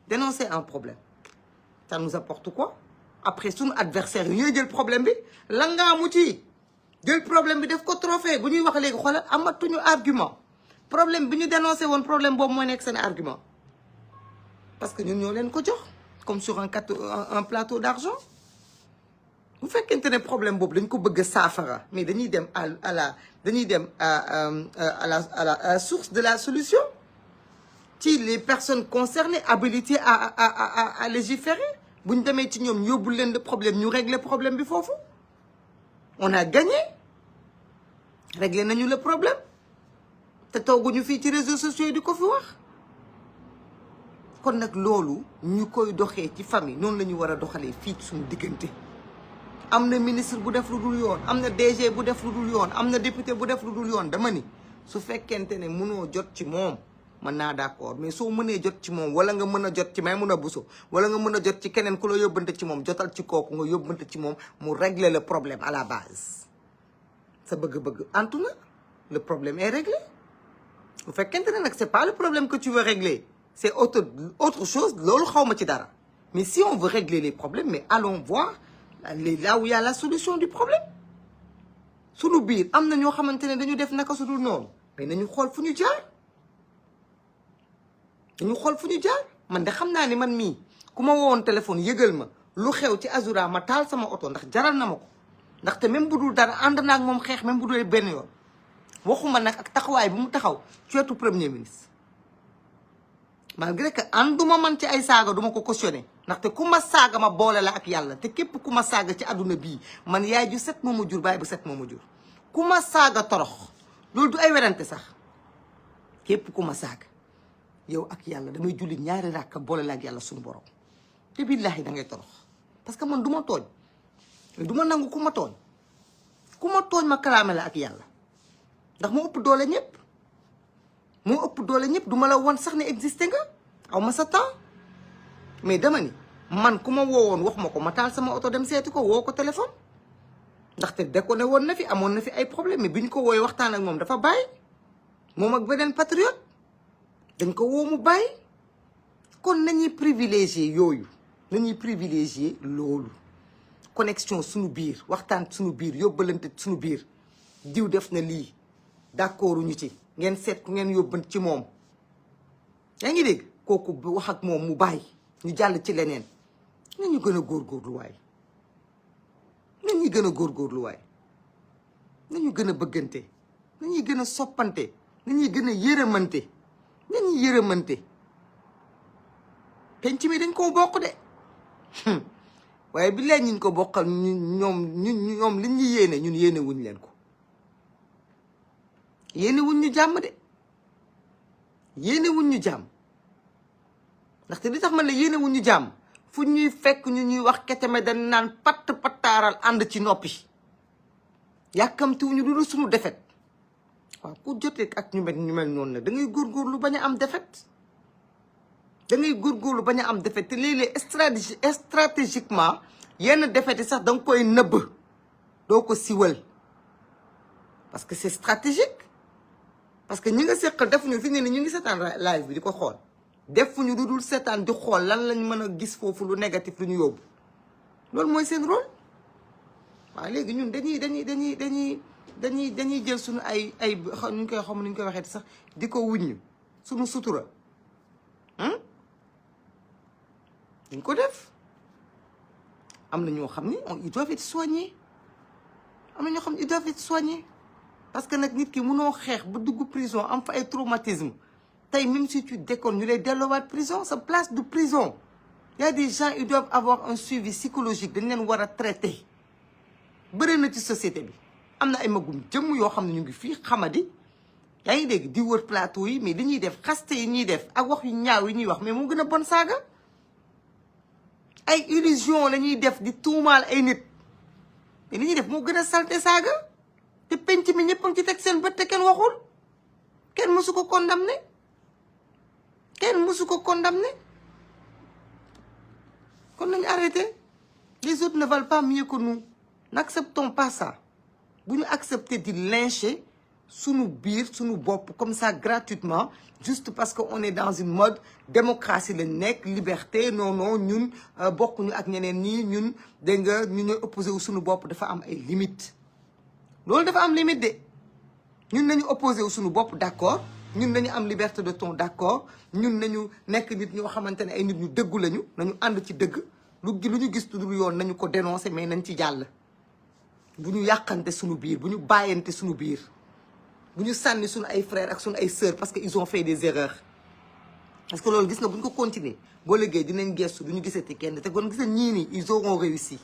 dénoncer un problème ça nous apporte quoi après suñu adversaire yi ñooy jël problème bi la ngaa mu ci jël problème bi def ko trophée bu ñuy wax léegi xoolal amatuñu argument problème bi ñu dénoncé woon problème boobu mooy nekk seen argument parce que ñun ñoo leen ko jox comme sur un plateau d'argent bu fekkente ne problème boobu dañ ko bëgg a saafara mais dañuy dem à la source de la solution ci les personnes concernées habilitées à légiférer bu ñu demee ci ñoom yóbbul leen le problème ñu régler problème bi foofu on a gagné régler nañu le problème te tooguñu fii ci réseaux sociaux yi di ko fi wax kon nag loolu ñu koy doxee ci famille noonu la ñu war a doxalee fii suñu diggante am na ministre bu def lu dul yoon am na DG bu def lu dul yoon am na député bu def lu dul yoon dama ni su fekkente ne mënoo jot ci moom mën naa d'accord mais soo mënee jot ci moom wala nga mën a jot ci may mun a buso wala nga mën a jot ci keneen ku la yóbbante ci moom jotal ci kooku nga yóbbante ci moom mu régler le problème à la base sa bëgg-bëgg antu na le problème est réglé bu fekkente ne nag c'est pas le problème que tu veux régler c'est autre chose loolu xaw ma ci dara mais si on veut régler les problèmes mais allons voir là où il y a la solution du problème sunu biir am na ñoo xamante ne dañu def naka su dul noonu mais nañu xool fu ñu jaar man de xam naa ni man mii ku ma wowoon téléphone yëgal ma lu xew ci Azoura ma taal sama oto ndax jaral na ma ko ndaxte même bu dul dara ànd naa ak moom xeex même bu dul benn yoon waxuma nag ak taxawaay bi mu taxaw ci wetu premier ministre malgré que ànduma man ci ay saaga duma ko cautionné ndaxte ku ma saaga ma boole la ak yàlla te képp ku ma saaga ci àdduna bii man yaay ju set moo ma jur baay bu set moo ma jur ku ma saaga torox loolu du ay werante sax képp ku ma saaga yow ak yàlla damay julli ñaari rakka boole la ak yàlla suñu borom te billaahi da ngay torox parce que man du ma tooñ du ma nangu ku ma tooñ ma kalaame la ak yàlla ndax moo ëpp doole ñëpp du ma la woon sax ne existé nga aw ma sa temps mais dama ni man ku ma woowoon wax ma ko ma taal sama oto dem seeti ko woo ko téléphone ndaxte déconné woon na fi amoon na fi ay problème mais bi ñu ko wooyee waxtaan ak moom dafa bàyyi moom ak beneen patriote dañ ko woo mu bàyyi kon nañuy privilégier yooyu nañuy privilégier loolu connexion suñu biir waxtaan suñu biir yóbbalante suñu biir diw def na lii d'accordu ñu ci ngeen seet ku ngeen yóbbante ci moom yaa ngi dégg kooku wax ak moom mu bàyyi ñu jàll ci leneen nañu gën a góorgóorlu waay nañuy gën a góorgóorlu waay nañu gën a bëggante nañuy gën a soppante nañuy gën a yërëmante nañuy yërëmante penc mi dañ koo bokk de waaye bi leen ñu ko bokkal ñoom li ñu yéene ñun yéene wuñ leen ko yéene wuñ ñu jàmm de yéene wuñ ñu jàmm ndaxte li tax man la yéene wuñ ñu jàmm fu ñuy fekk ñu ñuy wax keteme dañ naan pattaaral ànd ci noppi yàkkamtiwuñu lu dul suñu defet waaw ku jotee ak ñu mel noonu nag da ngay góorgóorlu bañ a am defet da ngay góorgóorlu bañ a am défaite te léeg-léeg stratégiquement yenn défaite yi sax da nga koy nëbb doo ko siwal parce que c'est stratégique parce que ñi nga seqal defuñu fi ne ni ñu ngi seetaan live bi di ko xool defuñu lu dul seetaan di xool lan lañ mën a gis foofu lu négatif lu ñu yóbbu loolu mooy seen rôle waaw léegi ñun dañuy jël suñu ay ñu koy xam ñu koy waxee sax di ko wuññu suñu sutura dañ ko def am na ñoo xam ni ils doivent être soignés am na ñoo xam ne ils doivent être soignés parce que nag nit ki mënoo xeex ba dugg prison am fa ay traumatisme tey même si tu déconnes ñu lay delloowaat prison sa place de prison y a des gens ils doivent avoir un suivi psychologique dañ leen war a traiter bëri na ci société bi am na ay magum jëmm yoo xam ne ñu ngi fii xamadi yaa ngi dégg di wër plateau yi mais li ñuy def xaste yi ñuy def ak wax yu ñaaw yi ñuy wax mais moo gën a bon saaga ay illusion la ñuy def di tuumaal ay nit mais li ñuy def moo gën a salte saaga te penc mi ñëpp a ngi ci teg seen bët te kenn waxul kenn mësu ko condamné kenn mësu ko condamné kon nañu arrêté les autres ne valent pas mieux que nous n'acceptons pas ça bu ñu accepter di lyncher sunu biir sunu bopp comme ça gratuitement juste parce que on est dans une mode démocratie la nekk liberté non ñun bokkuñu ak ñeneen ñii ñun dégg nga ñu ñooy opposé wu sunu bopp dafa am ay limites loolu dafa am limite de ñun nañu opposé wu sunu bopp d'accord ñun nañu am liberté de ton d'accord ñun nañu nekk nit ñoo xamante ne ay nit ñu dëggu lañu nañu ànd ci dëgg lu ñu gis tudul yoon nañu ko dénoncer mais nañ ci jàll bu ñu yàqante sunu biir bu ñu bàyyante sunu biir bu ñu sànni sunu ay frères ak sunu ay sœurs parce que ils ont fait des erreurs parce que loolu gis nga bu ñu ko continuer boo liggéey dinañ gestu du ñu gisati kenn te kon gis nga ñii nii ils auront réussi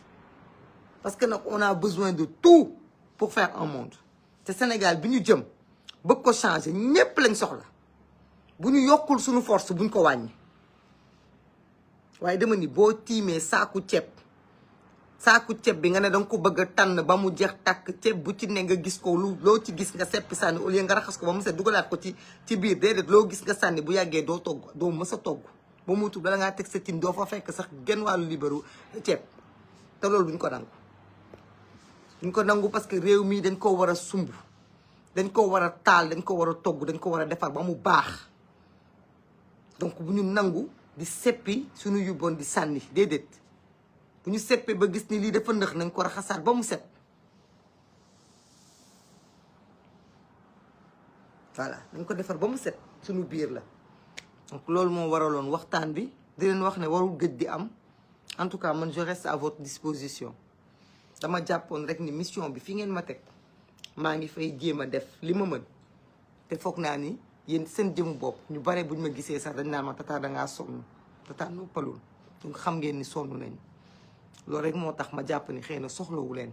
parce que nag on a besoin de tout pour faire un monde te Sénégal bi ñu jëm bëgg ko changer ñépp lañ soxla bu ñu yokkul suñu force buñ ko wàññi waaye dama ni boo tiimee saaku ceeb bi nga ne danga ko bëgg a tànn ba mu jeex tàkk ceeb bu ci ne nga gis ko loo ci gis nga seppi sànni au lieu nga raxas ko ba mu set dugalaat ko ci biir déedéet loo gis nga sànni bu yàggee doo togg doo mës a togg ba mu tudd bala ngaa teg sa cin doo fa fekk sax genn wàllu libaru ceeb te loolu duñ ko nangu parce que réew mii dañ ko war a sumb dañ ko war a taal dañ ko war a togg dañ ko war a defar ba mu baax donc bu ñu nangu di seppi suñu yubboon di sànni déedéet bu ñu seppee ba gis ni lii dafa nëx nañ ko raxasaat ba mu set voilà nañ ko defar ba mu set suñu biir la donc loolu moo waraloon waxtaan bi di leen wax ne warul gëj di am en tout cas man je reste à votre disposition dama jàppoon rek ni mission bi fi ngeen ma teg maa ngi fay jéem a def li ma mën te foog naa ni yéen seen jëmu bopp ñu bare buñ ma gisee sax dañ naan ma tata dangaa sonn tata noppalul donc xam ngeen ni sonn nañ loolu rek moo tax ma jàpp ni xëy na soxlawu leen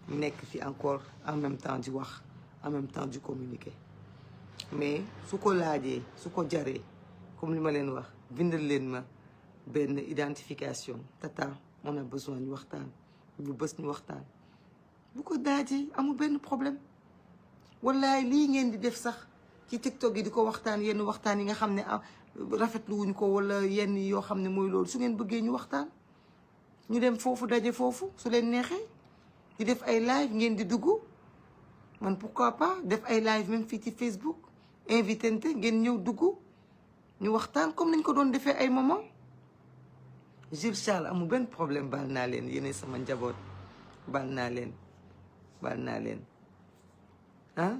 nekk fi encore en même temps di wax en même temps di communiquer mais su ko laajee su ko jaree comme li ma leen wax bindal leen ma benn identification tata on a besoin ñu waxtaan ñu bës ñu waxtaan bu ko daajee amul benn problème wallaay lii ngeen di def sax ci TikTok yi di ko waxtaan yenn waxtaan yi nga xam ne rafetlu wuñ ko wala yenn yoo xam ne mooy loolu su ngeen bëggee ñu waxtaan ñu dem foofu daje foofu su leen neexee di def ay live ngeen di dugg man pourquoi pas def ay live même fii ci Facebook invitente ngeen ñëw dugg ñu waxtaan comme nañ ko doon defee ay moment Jules Charles amul benn problème baal naa leen yéene sama njaboot baal naa leen ah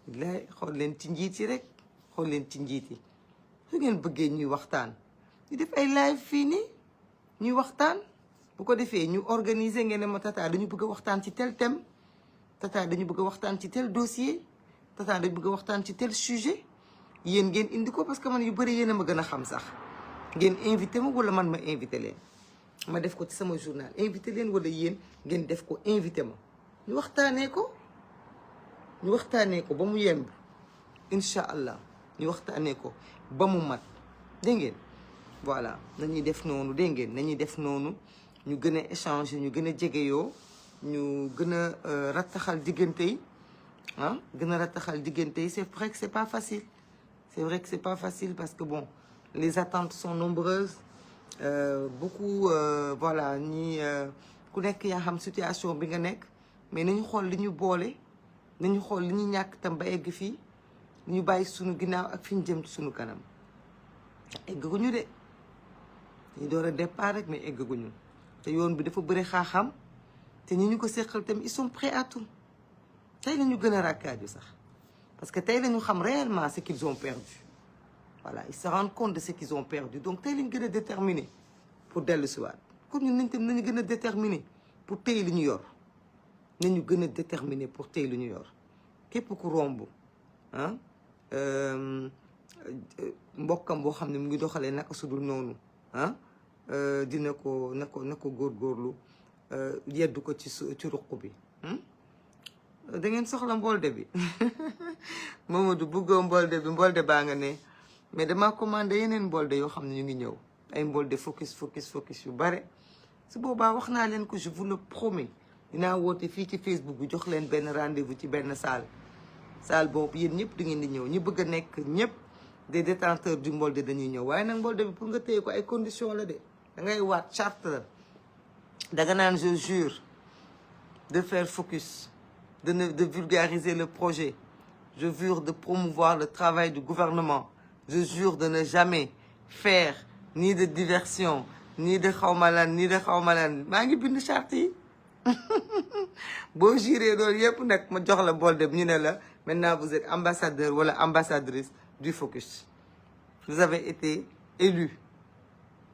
bilaay xool leen ci njiit yi rek xool leen ci njiit yi su ngeen bëggee ñuy waxtaan ñu def ay live fii nii ñuy waxtaan bu ko defee ñu organiser ngeen ne ma tata dañu bëgg a waxtaan ci tel thème tata dañu bëgg a waxtaan ci tel dossier tata dañu bëgg a waxtaan ci tel sujet yéen ngeen indi ko parce que man yu bëri yéen a ma gën a xam sax ngeen invité ma wala man ma invité leen ma def ko ci sama journal invité leen wala yéen ngeen def ko invité ma ñu waxtaanee ko ba mu yemb incha allah ñu waxtaanee ko ba mu mat dégg ngeen voilà nañuy def noonu dégg ngeen nañuy def noonu ñu gën a échanger ñu gën a jegeyoo ñu gën a rattaxal diggante yi gën a rattaxal diggante yi c'est vrai que c'est pas facile c'est vrai que c'est pas facile parce que bon les attentes sont nombreuses beaucoup voilà ñi ku nekk yaa xam situation bi nga nekk mais nañu xool li ñu boole nañu xool li ñu ñàkk tam ba egg fii ñu bàyyi suñu ginnaaw ak fi ñu jëm ci suñu kanam eggaguñu de ñu door a départ rek mais eggaguñu te yoon bi dafa bëri xaaxam te ñi ñu ko seqal tam ils sont prêts à tout tey la ñu gën a rakkaaju sax parce que tey la ñu xam réellement ce qu'ils ont perdu voilà ils se rendent compte de ce qu'ils ont perdu donc tey lañ gën a déterminé pour dellu si waat kon ñun nañ tam nañu gën a déterminé pour tey li ñu yor nañu gën a déterminé pour tey li ñu yor képp ku romb ah mbokkam boo xam ne mu ngi doxalee naka sudul noonu ah dina ko na ko góorgóorlu yeddu ko ci ruq bi da ngeen soxla mbolde bi Mamadou bëggoo mbolde bi mbolde baa nga ne mais dama commandé yeneen mbolde yoo xam ne ñu ngi ñëw ay mbolde focus yu bare su boobaa wax naa leen ko je vous le promets dinaa woote fii ci Facebook bi jox leen benn rendez-vous ci benn salle boobu yéen ñëpp di ngeen di ñëw ñi bëgg a nekk ñëpp des détenteurs du mbolde dañuy ñëw waaye nag mbolde bi pour nga téye ko ay conditions la de da ngay waat charte la danga naan je jure de faire focus de vulgariser le projet je jure de promouvoir le travail du gouvernement je jure de ne jamais faire ni de diversion ni de xawmalan maa ngi bind charte yi boo juree loolu yëpp nag ma jox la mbolde bi ñu ne la maintenant vous êtes ambassadeur wala ambassadrice du focus vous avez été élu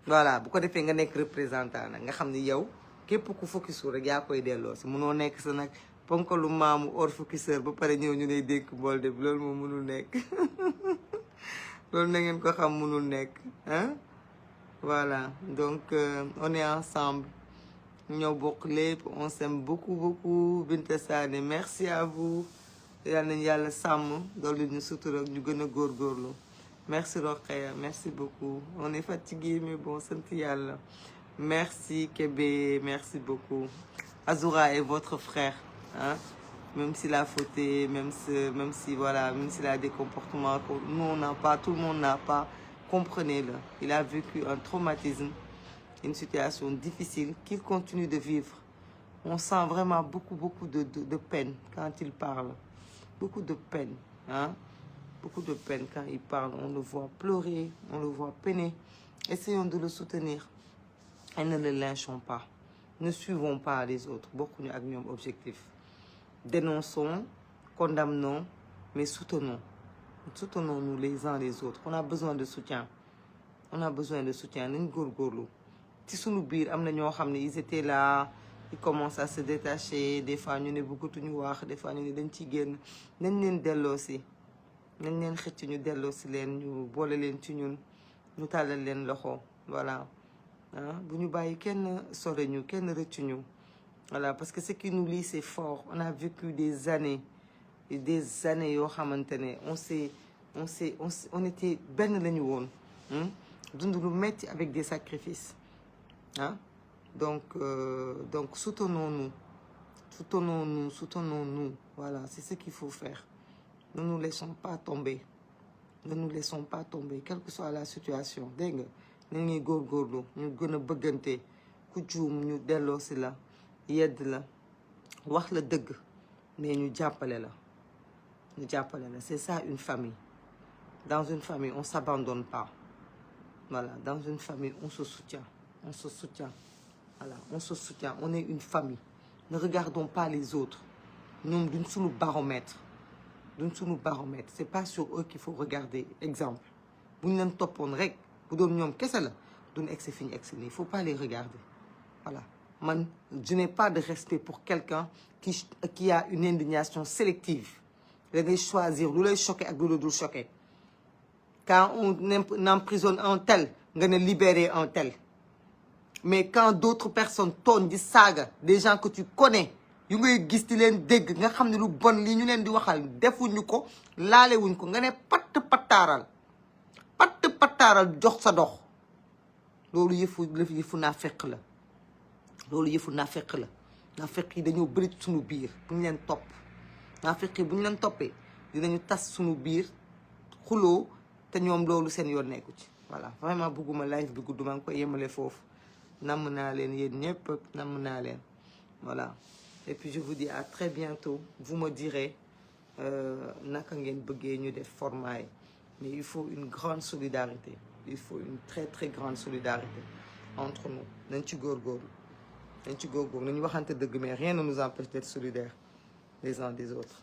voilà bu ko defee nga nekk représentant nag nga xam ni yow képp ku focus rek yaa koy delloo si munoo nekk sa nag ponkalu maamu hors focuseur ba pare ñëw ñu lay dénk mbolde bi loolu moom mënul nekk loolu na ngeen ko xam mënul nekk hein voilà donc on est ensemble ñoo bokk lépp on s'aime beaucoup Binta Sané merci à vous yal nañu yàlla sàmm doolu ñu sutura ñu gën a góorgóorlu merci Rokhaya merci beaucoup on est fatigué mais bon sant yàlla merci Kébé merci beaucoup Azoura est votre frère hein même s'il a fauté même si voilà même s'il a des comportements que nous on n'a pas tout le monde n'a pas comprenez-le il a vécu un traumatisme une situation difficile qu'il continue de vivre on sent vraiment beaucoup de peine quand il parle beaucoup de peine hein beaucoup de peine quand il parle on le voit pleurer on le voit peiner essayons de le soutenir et ne le lynchons pas ne suivons pas les autres bokkuñu ak ñoom objectif dénonçons condamnons mais soutenons-nous les uns les autres on a besoin de soutien nañ góorgóorlu ci sunu biir am na ñoo xam ne ils étaient là ils commencent à se détacher des fois ñu ne bëggatuñu wax des fois ñu ne dañ ciy génn nañ leen delloo si nañ leen xëcc ñu delloo si leen ñu boole leen ci ñun ñu tàllal leen loxo voilà ah bu ñu bàyyi kenn sore ñu kenn rëccu ñu voilà parce que ce qui nous lie c'est fort on a vécu des années yoo xamante ne on était benn la ñu woon dund lu metti avec des sacrifices ah donc soutenons-nous voilà c'est ce qu'il faut faire ne nous laissons pas tomber quelle que soit la situation dégg nga na ñuy góorgóorlu ñu gën a bëggante ku juum ñu delloo si la yedd la wax la dëgg mais ñu jàppale la c'est ça une famille dans une famille on s'abandonne pas voilà dans une famille on se soutient voilà on se soutient on est une famille ne regardons pas les autres ñoom duñ suñu baromètre c'est pas sur eux qu'il faut regarder exemple bu ñu leen toppoon rek bu doon ñoom kese la duñ egsi fi ñu egsi nii il faut pas les regarder voilà man je n'ai pas de respect pour quelqu'un qui a une indignation sélective da ngay choisir lu lay choqué ak lu la dul choqué quand on emprisonne un tel nga ne libérer un tel mais quand d'autres personnes tooñ di saaga des gens que tu connais yu ngay gis di leen dégg nga xam ne lu bon lii ñu leen di waxal defuñu ko laalewuñ ko nga ne pattaaral jox sa dox loolu yëfu naafeq la naafeq yi dañoo bëri suñu biir bu ñu leen topp naafeq yi bu ñu leen toppee dinañu tas suñu biir xuloo te ñoom loolu seen yoon nekku ci. Voilà, vraiment bëgguma live bi gudd maa ngi koy yemale foofu namm naa leen yéen ñëpp namm naa leen voilà. Et puis je vous dis à très bientôt. Vous me direz naka ngeen bëggee ñu def format yi, mais il faut une grande solidarité, il faut une très très grande solidarité entre nous. nañ ci góorgóorlu nañ ci góorgóorlu nañu waxante dëgg, mais rien ne nous empêche d'être solidaires les uns des autres.